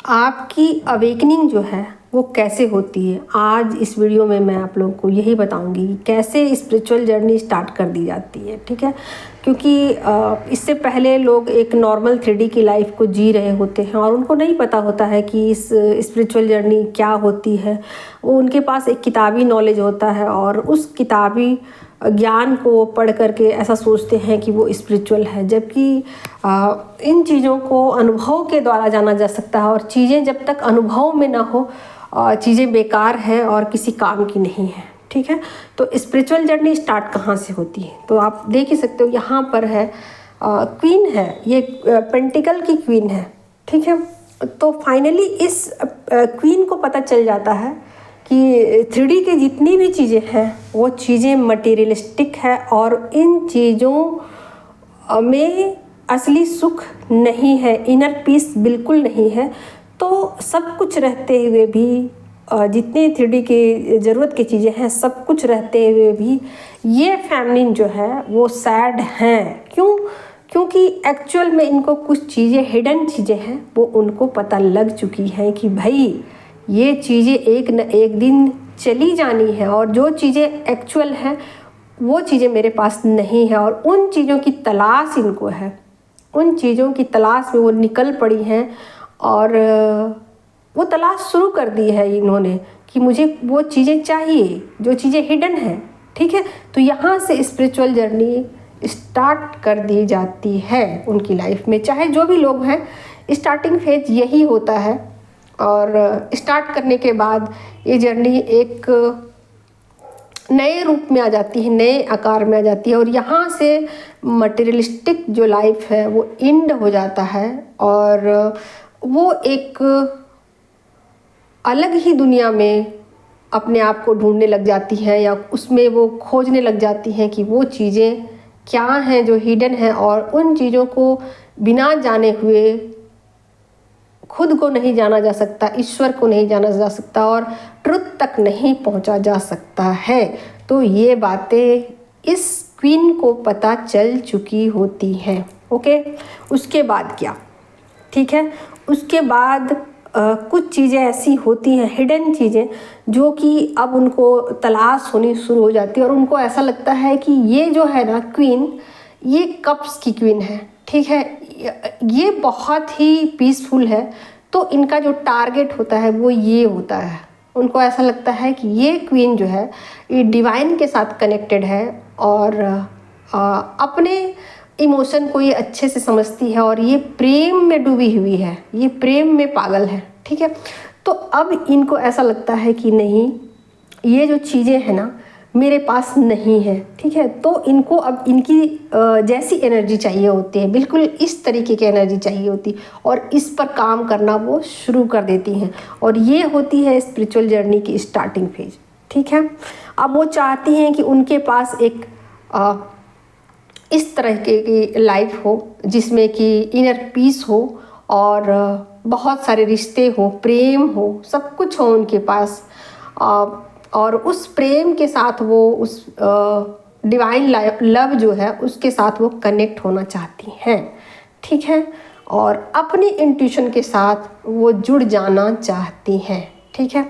आपकी अवेकनिंग जो है वो कैसे होती है, आज इस वीडियो में मैं आप लोगों को यही बताऊंगी कि कैसे स्पिरिचुअल जर्नी स्टार्ट कर दी जाती है। ठीक है, क्योंकि इससे पहले लोग एक नॉर्मल 3D की लाइफ को जी रहे होते हैं और उनको नहीं पता होता है कि इस स्पिरिचुअल जर्नी क्या होती है। वो उनके पास एक किताबी नॉलेज होता है और उस किताबी ज्ञान को पढ़ करके ऐसा सोचते हैं कि वो स्पिरिचुअल है, जबकि इन चीज़ों को अनुभव के द्वारा जाना जा सकता है और चीज़ें जब तक अनुभव में ना हो चीज़ें बेकार है और किसी काम की नहीं है। ठीक है, तो स्पिरिचुअल जर्नी स्टार्ट कहाँ से होती है, तो आप देख ही सकते हो यहाँ पर है क्वीन है, ये पेंटिकल की क्वीन है। ठीक है, तो फाइनली इस क्वीन को पता चल जाता है कि 3D की जितनी भी चीज़ें हैं वो चीज़ें मटेरियलिस्टिक है और इन चीज़ों में असली सुख नहीं है, इनर पीस बिल्कुल नहीं है। तो सब कुछ रहते हुए भी जितनी 3D की ज़रूरत की चीज़ें हैं, सब कुछ रहते हुए भी ये फैमिलीन जो है वो सैड हैं। क्यों? क्योंकि एक्चुअल में इनको कुछ चीज़ें, हिडन चीज़ें हैं, वो उनको पता लग चुकी हैं कि भाई ये चीज़ें एक न एक दिन चली जानी है और जो चीज़ें एक्चुअल हैं वो चीज़ें मेरे पास नहीं है और उन चीज़ों की तलाश इनको है। उन चीज़ों की तलाश में वो निकल पड़ी हैं और वो तलाश शुरू कर दी है इन्होंने कि मुझे वो चीज़ें चाहिए जो चीज़ें हिडन हैं। ठीक है, तो यहाँ से स्पिरिचुअल जर्नी स्टार्ट कर दी जाती है उनकी लाइफ में। चाहे जो भी लोग हैं, स्टार्टिंग फेज यही होता है और स्टार्ट करने के बाद ये जर्नी एक नए रूप में आ जाती है, नए आकार में आ जाती है और यहाँ से मटेरियलिस्टिक जो लाइफ है वो एंड हो जाता है और वो एक अलग ही दुनिया में अपने आप को ढूंढने लग जाती हैं या उसमें वो खोजने लग जाती हैं कि वो चीज़ें क्या हैं जो हिडन हैं और उन चीज़ों को बिना जाने हुए खुद को नहीं जाना जा सकता, ईश्वर को नहीं जाना जा सकता और ट्रुथ तक नहीं पहुंचा जा सकता है। तो ये बातें इस क्वीन को पता चल चुकी होती हैं। ओके, उसके बाद क्या? ठीक है, उसके बाद कुछ चीज़ें ऐसी होती हैं, हिडन चीज़ें, जो कि अब उनको तलाश होनी शुरू हो जाती है और उनको ऐसा लगता है कि ये जो है ना क्वीन, ये कप्स की क्वीन है। ठीक है, ये बहुत ही पीसफुल है, तो इनका जो टारगेट होता है वो ये होता है। उनको ऐसा लगता है कि ये क्वीन जो है ये डिवाइन के साथ कनेक्टेड है और अपने इमोशन को ये अच्छे से समझती है और ये प्रेम में डूबी हुई है, ये प्रेम में पागल है। ठीक है, तो अब इनको ऐसा लगता है कि नहीं, ये जो चीज़ें हैं ना मेरे पास नहीं है। ठीक है, तो इनको अब इनकी जैसी एनर्जी चाहिए होती है, बिल्कुल इस तरीके की एनर्जी चाहिए होती और इस पर काम करना वो शुरू कर देती हैं और ये होती है स्पिरिचुअल जर्नी की स्टार्टिंग फेज। ठीक है, अब वो चाहती हैं कि उनके पास एक इस तरह की लाइफ हो जिसमें कि इनर पीस हो और बहुत सारे रिश्ते हो, प्रेम हो, सब कुछ हो उनके पास और उस प्रेम के साथ वो उस डिवाइन लव जो है उसके साथ वो कनेक्ट होना चाहती हैं। ठीक है, और अपनी इंट्यूशन के साथ वो जुड़ जाना चाहती हैं। ठीक है,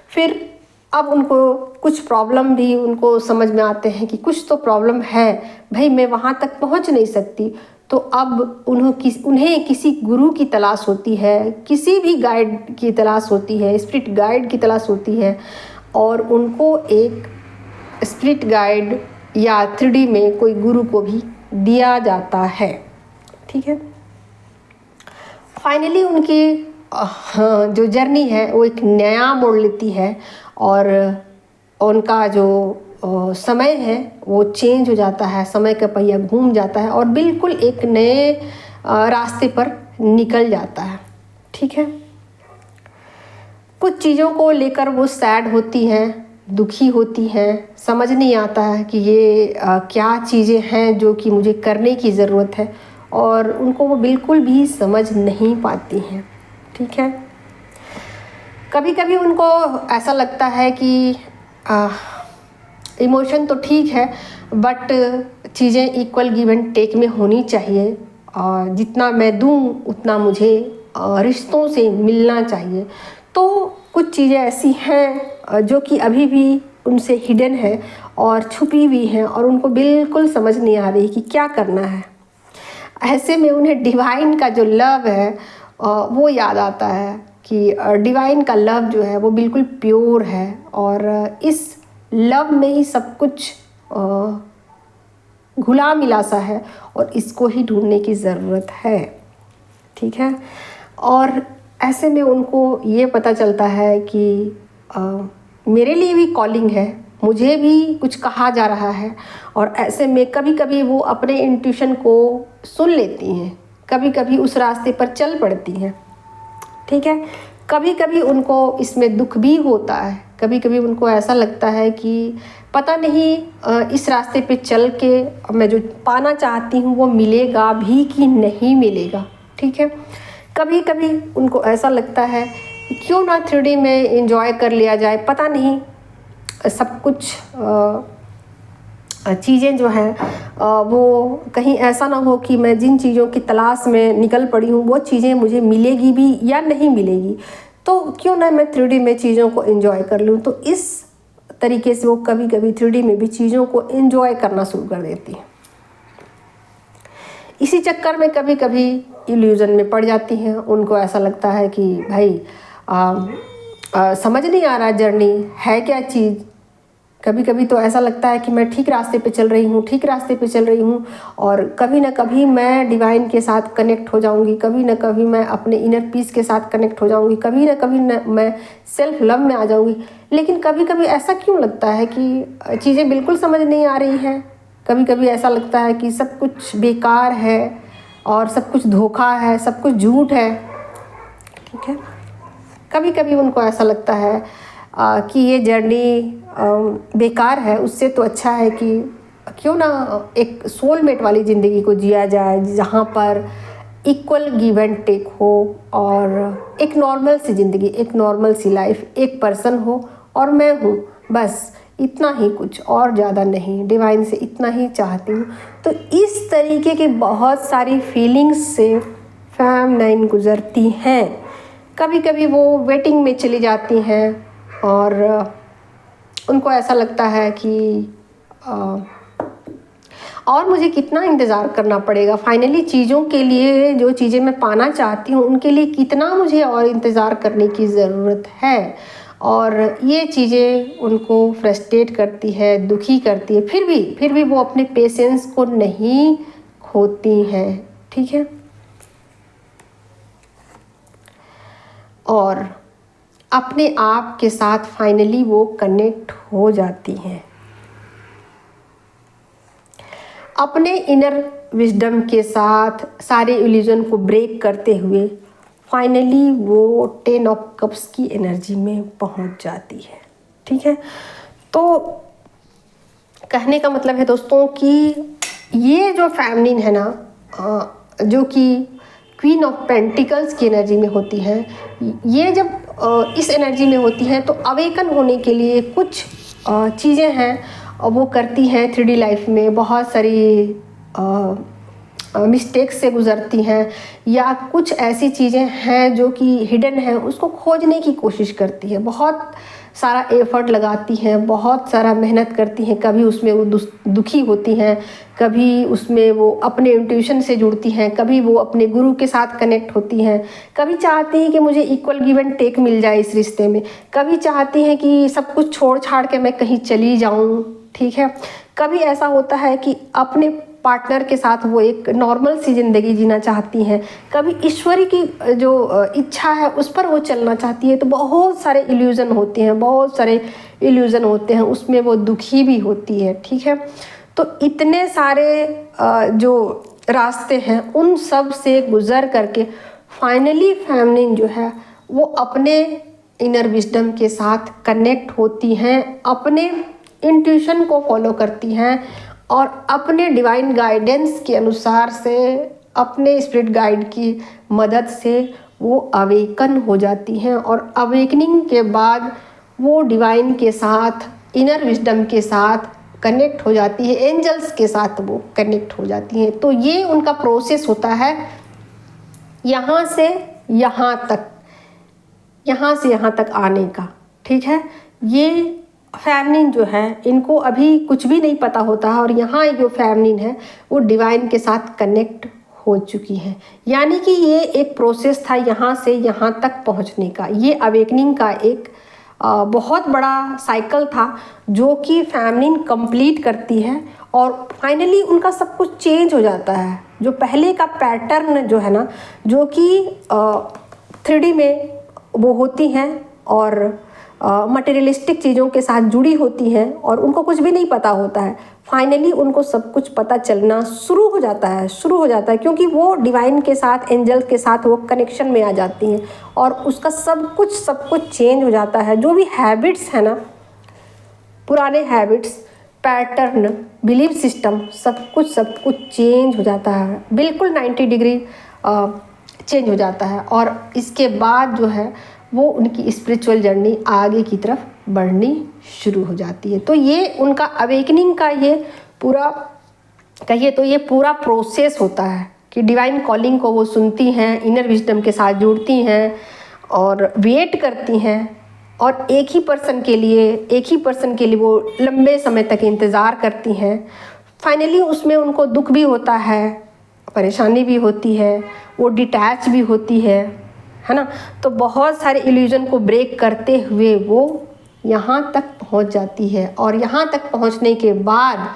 फिर अब उनको कुछ प्रॉब्लम भी उनको समझ में आते हैं कि कुछ तो प्रॉब्लम है भाई, मैं वहाँ तक पहुँच नहीं सकती। तो अब उन्हें किसी गुरु की तलाश होती है, किसी भी गाइड की तलाश होती है, स्पिरिट गाइड की तलाश होती है और उनको एक स्पिरिट गाइड या 3D में कोई गुरु को भी दिया जाता है। ठीक है, फाइनली उनकी जो जर्नी है वो एक नया मोड़ लेती है और उनका जो समय है वो चेंज हो जाता है, समय का पहिया घूम जाता है और बिल्कुल एक नए रास्ते पर निकल जाता है। ठीक है, कुछ चीज़ों को लेकर वो सैड होती हैं, दुखी होती हैं, समझ नहीं आता है कि ये क्या चीज़ें हैं जो कि मुझे करने की ज़रूरत है और उनको वो बिल्कुल भी समझ नहीं पाती हैं। ठीक है, कभी कभी उनको ऐसा लगता है कि इमोशन तो ठीक है बट चीज़ें इक्वल गिव एंड टेक में होनी चाहिए और जितना मैं दूँ उतना मुझे रिश्तों से मिलना चाहिए। तो कुछ चीज़ें ऐसी हैं जो कि अभी भी उनसे हिडन है और छुपी हुई हैं और उनको बिल्कुल समझ नहीं आ रही कि क्या करना है। ऐसे में उन्हें डिवाइन का जो लव है वो याद आता है कि डिवाइन का लव जो है वो बिल्कुल प्योर है और इस लव में ही सब कुछ घुला मिला सा है और इसको ही ढूंढने की ज़रूरत है। ठीक है, और ऐसे में उनको ये पता चलता है कि मेरे लिए भी कॉलिंग है, मुझे भी कुछ कहा जा रहा है। और ऐसे में कभी कभी वो अपने इंट्यूशन को सुन लेती हैं, कभी कभी उस रास्ते पर चल पड़ती हैं। ठीक है, कभी कभी उनको इसमें दुख भी होता है, कभी कभी उनको ऐसा लगता है कि पता नहीं इस रास्ते पे चल के मैं जो पाना चाहती हूँ वो मिलेगा भी कि नहीं मिलेगा। ठीक है, कभी कभी उनको ऐसा लगता है क्यों ना 3D में एंजॉय कर लिया जाए, पता नहीं सब कुछ चीज़ें जो हैं वो कहीं ऐसा ना हो कि मैं जिन चीज़ों की तलाश में निकल पड़ी हूँ वो चीज़ें मुझे मिलेगी भी या नहीं मिलेगी, तो क्यों ना मैं 3D में चीज़ों को एंजॉय कर लूँ। तो इस तरीके से वो कभी कभी 3D में भी चीज़ों को एंजॉय करना शुरू कर देती है। इसी चक्कर में कभी कभी इल्यूज़न में पड़ जाती हैं। उनको ऐसा लगता है कि भाई समझ नहीं आ रहा जर्नी है क्या चीज़। कभी कभी तो ऐसा लगता है कि मैं ठीक रास्ते पे चल रही हूँ, ठीक रास्ते पे चल रही हूँ और कभी ना कभी मैं डिवाइन के साथ कनेक्ट हो जाऊँगी, कभी ना कभी मैं अपने इनर पीस के साथ कनेक्ट हो जाऊँगी, कभी ना कभी मैं सेल्फ लव में आ जाऊँगी। लेकिन कभी कभी ऐसा क्यों लगता है कि चीज़ें बिल्कुल समझ नहीं आ रही हैं। कभी कभी ऐसा लगता है कि सब कुछ बेकार है और सब कुछ धोखा है, सब कुछ झूठ है। ठीक है, कभी कभी उनको ऐसा लगता है कि ये जर्नी बेकार है, उससे तो अच्छा है कि क्यों ना एक सोलमेट वाली ज़िंदगी को जिया जाए जहाँ पर इक्वल गिव एंड टेक हो और एक नॉर्मल सी ज़िंदगी, एक नॉर्मल सी लाइफ, एक पर्सन हो और मैं हूँ, बस इतना ही, कुछ और ज़्यादा नहीं। डिवाइन से इतना ही चाहती हूँ। तो इस तरीके की बहुत सारी फीलिंग्स से फैम 9 गुज़रती हैं। कभी कभी वो वेटिंग में चली जाती हैं और उनको ऐसा लगता है कि और मुझे कितना इंतज़ार करना पड़ेगा, फाइनली चीज़ों के लिए, जो चीज़ें मैं पाना चाहती हूँ उनके लिए कितना मुझे और इंतज़ार करने की ज़रूरत है। और ये चीज़ें उनको फ्रस्ट्रेट करती है, दुखी करती है। फिर भी वो अपने पेशेंस को नहीं खोती हैं। ठीक है, और अपने आप के साथ फाइनली वो कनेक्ट हो जाती हैं। अपने इनर विजडम के साथ सारे इल्यूजन को ब्रेक करते हुए फाइनली वो 10 ऑफ कप्स की एनर्जी में पहुंच जाती है। ठीक है, तो कहने का मतलब है दोस्तों कि ये जो फेमिनिन है ना, जो कि क्वीन ऑफ पेंटिकल्स की एनर्जी में होती है, ये जब इस एनर्जी में होती हैं तो अवेकन होने के लिए कुछ चीज़ें हैं वो करती हैं 3D लाइफ में। बहुत सारी मिस्टेक्स से गुज़रती हैं या कुछ ऐसी चीज़ें हैं जो कि हिडन है, उसको खोजने की कोशिश करती है, बहुत सारा एफर्ट लगाती हैं, बहुत सारा मेहनत करती हैं। कभी उसमें वो दुखी होती हैं, कभी उसमें वो अपने इंट्यूशन से जुड़ती हैं, कभी वो अपने गुरु के साथ कनेक्ट होती हैं, कभी चाहती हैं कि मुझे इक्वल गिव एंड टेक मिल जाए इस रिश्ते में, कभी चाहती हैं कि सब कुछ छोड़ छाड़ के मैं कहीं चली जाऊँ। ठीक है, कभी ऐसा होता है कि अपने पार्टनर के साथ वो एक नॉर्मल सी ज़िंदगी जीना चाहती हैं, कभी ईश्वरी की जो इच्छा है उस पर वो चलना चाहती है। तो बहुत सारे इल्यूज़न होते हैं, बहुत सारे इल्यूज़न होते हैं, उसमें वो दुखी भी होती है। ठीक है, तो इतने सारे जो रास्ते हैं उन सब से गुज़र करके फाइनली फेमिनिन जो है वो अपने इनर विजडम के साथ कनेक्ट होती हैं, अपने इंट्यूशन को फॉलो करती हैं और अपने डिवाइन गाइडेंस के अनुसार से, अपने स्पिरिट गाइड की मदद से वो अवेकन हो जाती हैं। और अवेकनिंग के बाद वो डिवाइन के साथ, इनर विजडम के साथ कनेक्ट हो जाती है, एंजल्स के साथ वो कनेक्ट हो जाती हैं। तो ये उनका प्रोसेस होता है। यहाँ से यहाँ तक, यहाँ से यहाँ तक आने का, ठीक है। ये फेमनिन जो है इनको अभी कुछ भी नहीं पता होता है और यहाँ जो फेमनिन है वो डिवाइन के साथ कनेक्ट हो चुकी है। यानी कि ये एक प्रोसेस था यहाँ से यहाँ तक पहुँचने का। ये अवेकनिंग का एक बहुत बड़ा साइकिल था जो कि फेमनिन कंप्लीट करती है और फाइनली उनका सब कुछ चेंज हो जाता है। जो पहले का पैटर्न जो है ना, जो कि 3D में वो होती हैं और मटेरियलिस्टिक चीज़ों के साथ जुड़ी होती हैं और उनको कुछ भी नहीं पता होता है, फाइनली उनको सब कुछ पता चलना शुरू हो जाता है क्योंकि वो डिवाइन के साथ, एंजल के साथ वो कनेक्शन में आ जाती हैं और उसका सब कुछ चेंज हो जाता है। जो भी हैबिट्स है ना, पुराने हैबिट्स, पैटर्न, बिलीफ सिस्टम, सब कुछ चेंज हो जाता है, बिल्कुल 90 डिग्री चेंज हो जाता है। और इसके बाद जो है वो उनकी स्पिरिचुअल जर्नी आगे की तरफ बढ़नी शुरू हो जाती है। तो ये उनका अवेकनिंग का ये पूरा, कहिए तो ये पूरा प्रोसेस होता है कि डिवाइन कॉलिंग को वो सुनती हैं, इनर विजडम के साथ जुड़ती हैं और वेट करती हैं और एक ही पर्सन के लिए वो लंबे समय तक इंतज़ार करती हैं। फाइनली उसमें उनको दुख भी होता है, परेशानी भी होती है, वो डिटैच भी होती है ना। तो बहुत सारे इल्यूजन को ब्रेक करते हुए वो यहाँ तक पहुँच जाती है और यहाँ तक पहुँचने के बाद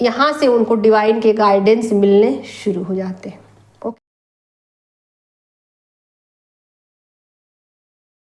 यहाँ से उनको डिवाइन के गाइडेंस मिलने शुरू हो जाते हैं।